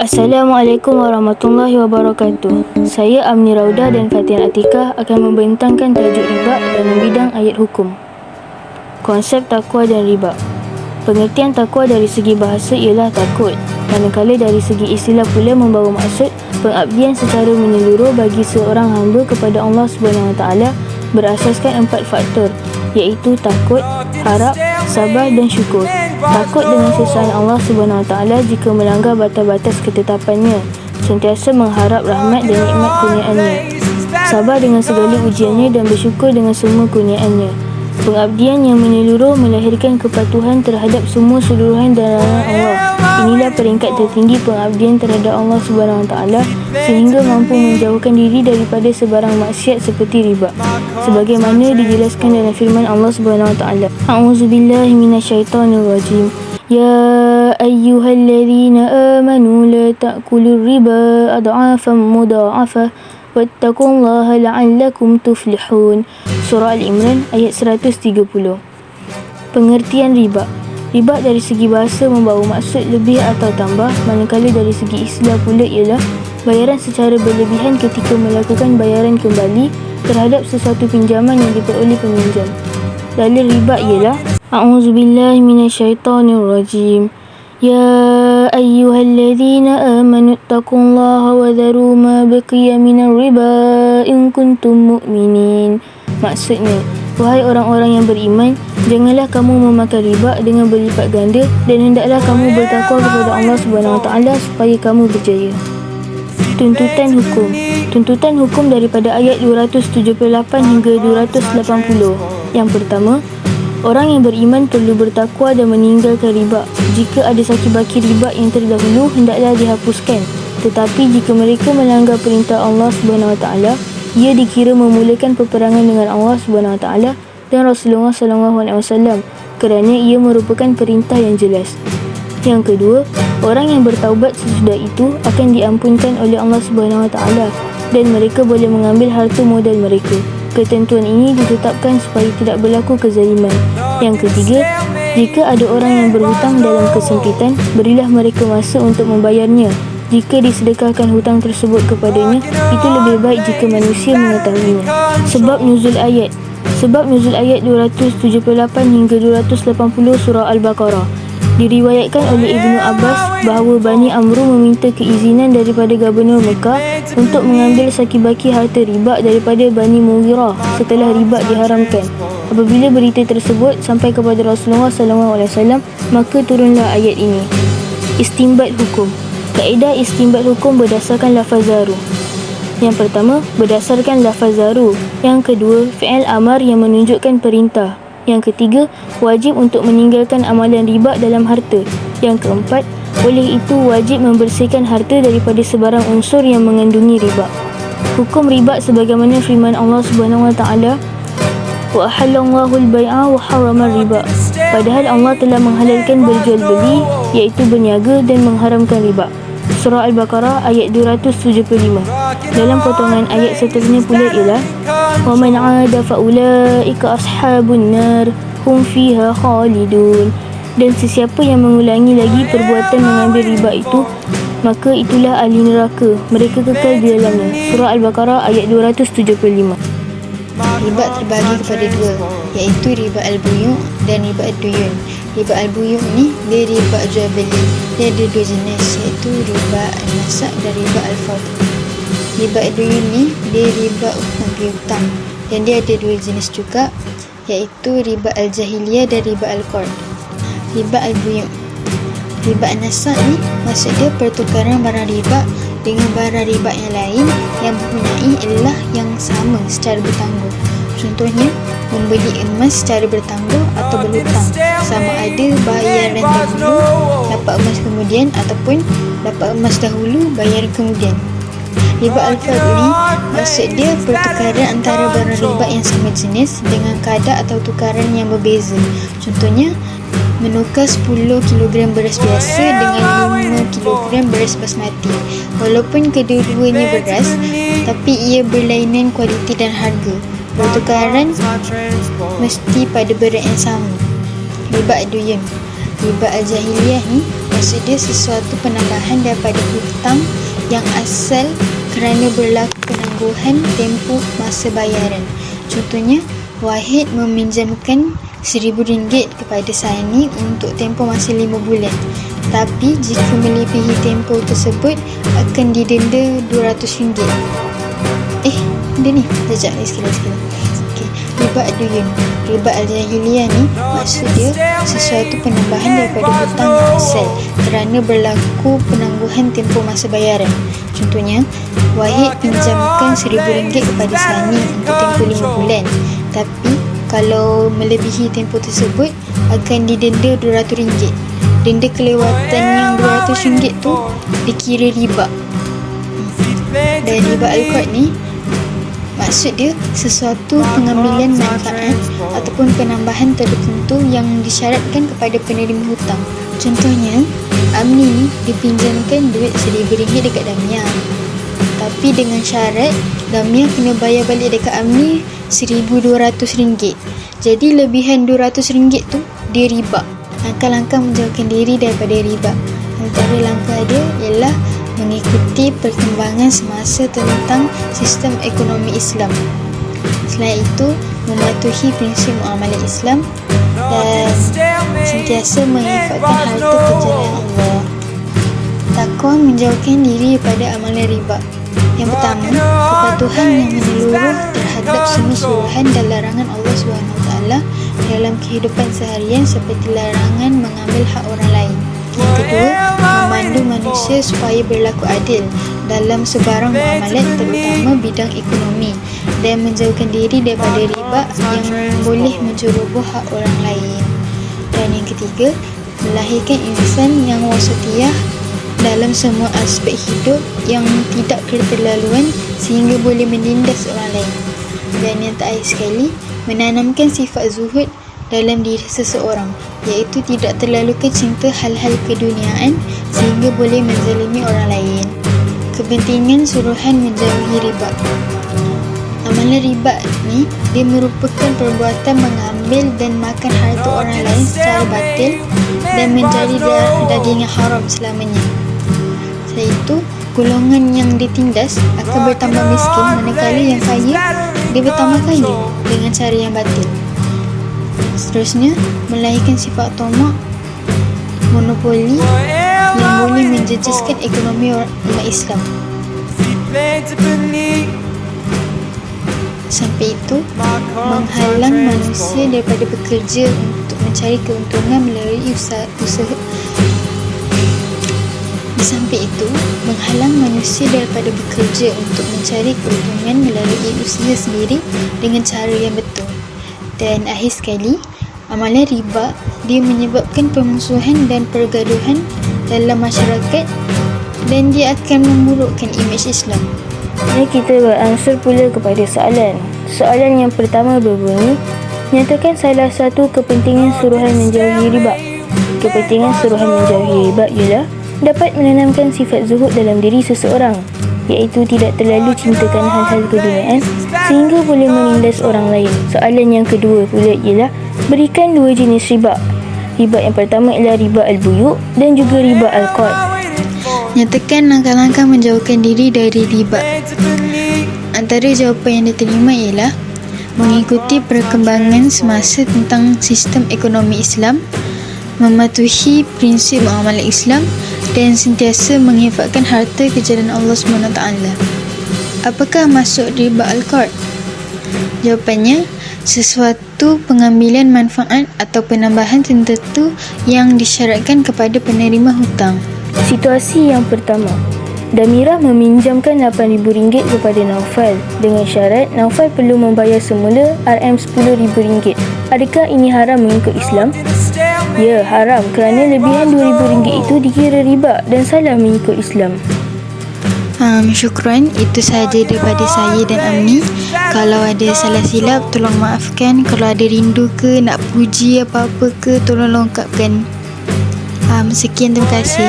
Assalamualaikum warahmatullahi wabarakatuh. Saya Amni Raudah dan Fatian Atikah akan membentangkan tajuk riba dalam bidang ayat hukum. Konsep takwa dan riba. Pengertian takwa dari segi bahasa ialah takut, manakala dari segi istilah pula membawa maksud pengabdian secara menyeluruh bagi seorang hamba kepada Allah SWT berasaskan 4 faktor, iaitu takut, harap, sabar dan syukur. Takut dengan siksaan Allah SWT jika melanggar batas-batas ketetapannya, sentiasa mengharap rahmat dan nikmat kurniaannya. Sabar dengan segala ujiannya dan bersyukur dengan semua kurniaannya. Pengabdian yang menyeluruh melahirkan kepatuhan terhadap semua seluruhan dan larangan Allah. Inilah peringkat tertinggi pengabdian terhadap Allah SWT sehingga mampu menjauhkan diri daripada sebarang maksiat seperti riba, sebagaimana dijelaskan dalam firman Allah SWT. A'udzubillahi minasyaitonirrajim. Ya ayyuhalladzina amanu la ta'kulur riba ad'afan mudha'afah wattaqullaha la'allakum tuflihun. Surah Al-Imran ayat 130. Pengertian riba. Riba dari segi bahasa membawa maksud lebih atau tambah, manakala dari segi istilah pula ialah bayaran secara berlebihan ketika melakukan bayaran kembali terhadap sesuatu pinjaman yang diperoleh peminjam. Dalil riba ialah A'udzubillahi minasyaitonirrajim. Ya ayyuhalladzina amanu taqullaha wa dharu ma baqiya minar riba in kuntum mu'minin. Maksudnya, wahai orang-orang yang beriman, janganlah kamu memakan riba dengan berlipat ganda dan hendaklah kamu bertakwa kepada Allah SWT supaya kamu berjaya. Tuntutan hukum. Tuntutan hukum daripada ayat 278 hingga 280. Yang pertama, orang yang beriman perlu bertakwa dan meninggalkan riba. Jika ada saki-baki riba yang terdahulu, hendaklah dihapuskan. Tetapi jika mereka melanggar perintah Allah SWT, ia dikira memulakan peperangan dengan Allah SWT dan Rasulullah SAW kerana ia merupakan perintah yang jelas. Yang kedua, orang yang bertaubat sesudah itu akan diampunkan oleh Allah SWT dan mereka boleh mengambil harta modal mereka. Ketentuan ini ditetapkan supaya tidak berlaku kezaliman. Yang ketiga, jika ada orang yang berhutang dalam kesempitan, berilah mereka masa untuk membayarnya. Jika disedekahkan hutang tersebut kepadanya, itu lebih baik jika manusia mengetahuinya. Sebab nuzul ayat. Sebab nuzul ayat 278 hingga 280 surah Al-Baqarah. Diriwayatkan oleh Ibnu Abbas bahawa Bani Amru meminta keizinan daripada Gubernur Mekah untuk mengambil saki-baki harta riba daripada Bani Mughirah setelah riba diharamkan. Apabila berita tersebut sampai kepada Rasulullah SAW, maka turunlah ayat ini. Istinbat hukum. Kaedah istinbat hukum berdasarkan lafaz zaru. Yang pertama, berdasarkan lafaz zaru. Yang kedua, fi'il amar yang menunjukkan perintah. Yang ketiga, wajib untuk meninggalkan amalan riba dalam harta. Yang keempat, oleh itu wajib membersihkan harta daripada sebarang unsur yang mengandungi riba. Hukum riba sebagaimana firman Allah SWT, wa ahallallahu al-bai'a wa harrama riba. Padahal Allah telah menghalalkan berjual beli, iaitu berniaga, dan mengharamkan riba. Surah Al-Baqarah ayat 275. Dalam potongan ayat seterusnya pula ialah wa man 'ada fa ulaika ashabun nar hum fiha khalidun. Dan sesiapa yang mengulangi lagi perbuatan mengambil riba itu, maka itulah ahli neraka, mereka kekal di dalamnya. Surah Al-Baqarah ayat 275. Riba terbagi kepada dua, iaitu riba al-buyu' dan riba ad-duyun. Riba al-buyu' ni dia riba jual beli. Dia ada dua jenis, iaitu riba al-nasab dan riba al-fadl. Riba ad-duyun ni dia riba hutang, dan dia ada dua jenis juga, iaitu riba al-jahiliyah dan riba al-qard. Riba al-buyu', riba al-nasab ni maksud dia pertukaran barang riba dengan barang riba yang lain yang mempunyai ilah yang sama secara bertangguh. Contohnya, membeli emas secara bertangguh atau berhutang, sama ada bayaran dahulu dapat emas kemudian ataupun dapat emas dahulu bayaran kemudian. Riba al-fadl ni maksud dia pertukaran antara barang riba yang sama jenis dengan kadar atau tukaran yang berbeza. Contohnya, menukar 10 kg beras biasa dengan 5 kg beras basmati. Walaupun kedua-duanya beras, tapi ia berlainan kualiti dan harga. Pertukaran mesti pada berat yang sama. Riba ad-duyun. Riba al-jahiliyah ni Maksud dia sesuatu penambahan daripada hutang yang asal kerana berlaku penangguhan tempoh masa bayaran. Contohnya, Wahid meminjamkan RM1,000 kepada Sani untuk tempoh masa 5 bulan. Tapi jika melebihi tempoh tersebut akan didenda RM200. Benda ni sekejap sekali. Okey, riba ad-duyun. Riba al-jahiliyah ni maksud dia sesuatu penambahan daripada hutang yang asal kerana berlaku penangguhan tempoh masa bayaran. Contohnya, Wahid pinjamkan RM1,000 kepada Sani untuk tempoh 5 bulan. Tapi kalau melebihi tempoh tersebut akan didenda RM200. Denda kelewatan yang RM200 tu dikira riba. Dan riba al-qard ni maksud dia sesuatu pengambilan manfaat ataupun penambahan tertentu yang disyaratkan kepada penerima hutang. Contohnya, Amni ni dipinjamkan duit RM1,000 dekat Damia. Tapi dengan syarat Damia kena bayar balik dekat Amni RM1,200. Jadi lebihan RM200 tu dia riba. Langkah-langkah menjauhkan diri daripada riba. Antara langkah dia ialah mengikuti perkembangan semasa tentang sistem ekonomi Islam. Selain itu, mematuhi prinsip muamalah Islam dan sentiasa menginfakkan harta ke jalan Allah. Takwa menjauhkan diri daripada amalan riba. Yang pertama, kepatuhan yang menyeluruh terhadap semua suruhan dan larangan Allah SWT dalam kehidupan seharian seperti larangan mengambil hak orang lain. Yang kedua, memandu manusia supaya berlaku adil dalam sebarang muamalat terutama bidang ekonomi dan menjauhkan diri daripada riba yang boleh menceroboh hak orang lain. Dan yang ketiga, melahirkan insan yang wasatiyah dalam semua aspek hidup yang tidak keterlaluan sehingga boleh menindas orang lain. Dan yang terakhir sekali, menanamkan sifat zuhud dalam diri seseorang, iaitu tidak terlalu kecinta hal-hal keduniaan sehingga boleh menzalimi orang lain. Kepentingan suruhan menjauhi riba. Amalan riba ni dia merupakan perbuatan mengambil dan makan harta orang lain secara batil dan menjadi daging yang haram selamanya. Selain itu, golongan yang ditindas akan bertambah miskin manakala yang kaya dia bertambah kaya dengan cara yang batil. Seterusnya, melahirkan sifat tamak, monopoli yang boleh menjejaskan ekonomi umat Islam. Sampai itu, menghalang manusia daripada bekerja untuk mencari keuntungan melalui usaha. Sampai itu, menghalang manusia daripada bekerja untuk mencari keuntungan melalui usaha sendiri dengan cara yang betul. Dan akhir sekali, amalan riba dia menyebabkan permusuhan dan pergaduhan dalam masyarakat dan dia akan memburukkan imej Islam. Mari kita beransur pula kepada soalan. Soalan yang pertama berbunyi, nyatakan salah satu kepentingan suruhan menjauhi riba. Kepentingan suruhan menjauhi riba ialah dapat menanamkan sifat zuhud dalam diri seseorang, iaitu tidak terlalu cintakan hal-hal keduniaan sehingga boleh menindas orang lain. Soalan yang kedua pula ialah berikan dua jenis riba. Riba yang pertama ialah riba al-buyu' dan juga riba al-qard. Nyatakan langkah-langkah menjauhkan diri dari riba. Antara jawapan yang diterima ialah mengikuti perkembangan semasa tentang sistem ekonomi Islam, mematuhi prinsip muamalah Islam dan sentiasa menginfakkan harta ke jalan Allah SWT. Apakah maksud riba al-qard? Jawapannya, sesuatu pengambilan manfaat atau penambahan tertentu yang disyaratkan kepada penerima hutang. Situasi yang pertama, Damirah meminjamkan RM8,000 kepada Naufal dengan syarat Naufal perlu membayar semula RM10,000. Adakah ini haram mengikut Islam? Ya, haram kerana lebihan RM2,000 itu dikira riba dan salah mengikut Islam. Syukran, itu sahaja daripada saya dan Amni. Kalau ada salah silap, tolong maafkan. Kalau ada rindu ke, nak puji apa-apa ke, tolong lengkapkan. Sekian, terima kasih.